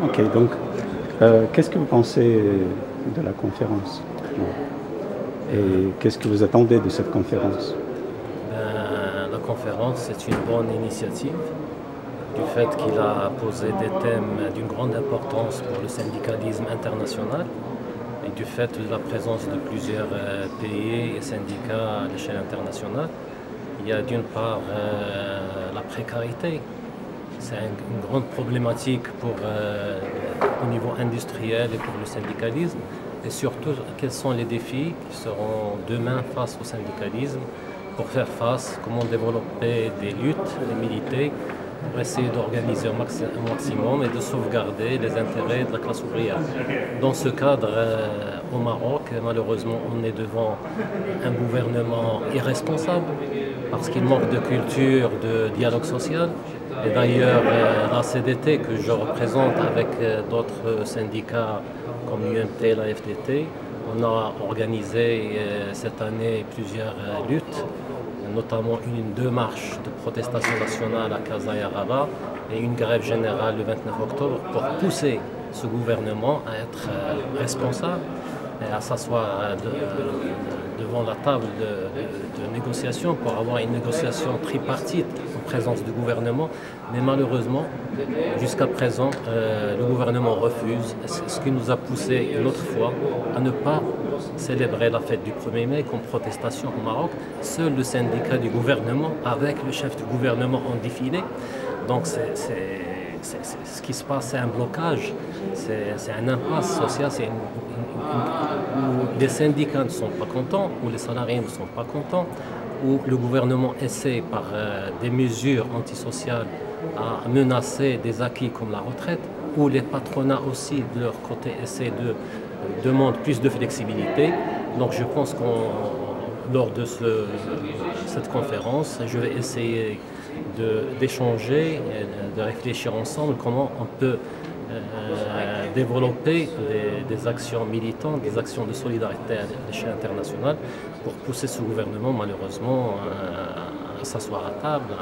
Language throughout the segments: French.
Ok, donc qu'est-ce que vous pensez de la conférence? Et qu'est-ce que vous attendez de cette conférence? La conférence, c'est une bonne initiative du fait qu'il a posé des thèmes d'une grande importance pour le syndicalisme international et du fait de la présence de plusieurs pays et syndicats à l'échelle internationale. Il y a d'une part la précarité. C'est une grande problématique au niveau industriel et pour le syndicalisme. Et surtout, quels sont les défis qui seront demain face au syndicalisme pour faire face, comment développer des luttes, des militer, pour essayer d'organiser un maximum et de sauvegarder les intérêts de la classe ouvrière. Dans ce cadre, au Maroc, malheureusement, on est devant un gouvernement irresponsable parce qu'il manque de culture, de dialogue social. Et d'ailleurs, la CDT que je représente avec d'autres syndicats comme l'UMT, la FDT, on a organisé cette année plusieurs luttes, notamment deux marches de protestation nationale à Casa et à Rabat et une grève générale le 29 octobre pour pousser ce gouvernement à être responsable et à s'asseoir devant la table de négociation pour avoir une négociation tripartite en présence du gouvernement. Mais malheureusement, jusqu'à présent, le gouvernement refuse, ce qui nous a poussé une autre fois à ne pas célébrer la fête du 1er mai comme protestation au Maroc. Seul le syndicat du gouvernement, avec le chef du gouvernement, ont défilé. Donc ce qui se passe, c'est un blocage, c'est un impasse sociale, où les syndicats ne sont pas contents, où les salariés ne sont pas contents, où le gouvernement essaie par des mesures antisociales à menacer des acquis comme la retraite, où les patronats aussi de leur côté essaient de demander plus de flexibilité. Donc je pense lors de cette conférence, je vais essayer d'échanger, de réfléchir ensemble comment on peut développer des actions militantes, des actions de solidarité à l'échelle internationale pour pousser ce gouvernement malheureusement à s'asseoir à table,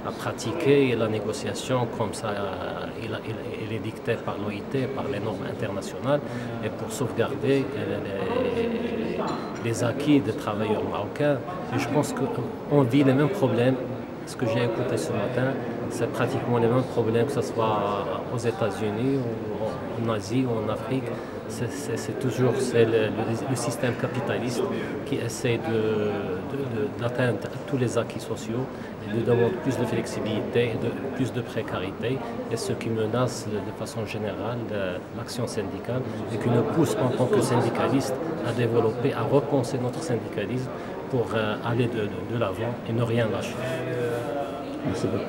à pratiquer la négociation comme ça il est dicté par l'OIT, par les normes internationales et pour sauvegarder les acquis des travailleurs marocains. Et je pense qu'on vit les mêmes problèmes. Ce que j'ai écouté ce matin, c'est pratiquement les mêmes problèmes, que ce soit aux États-Unis, ou en Asie, ou en Afrique. C'est toujours le système capitaliste qui essaie d'atteindre tous les acquis sociaux et de demander plus de flexibilité et plus de précarité, et ce qui menace de façon générale l'action syndicale et qui nous pousse en tant que syndicalistes à développer, à repenser notre syndicalisme pour aller de l'avant et ne rien lâcher. Merci beaucoup.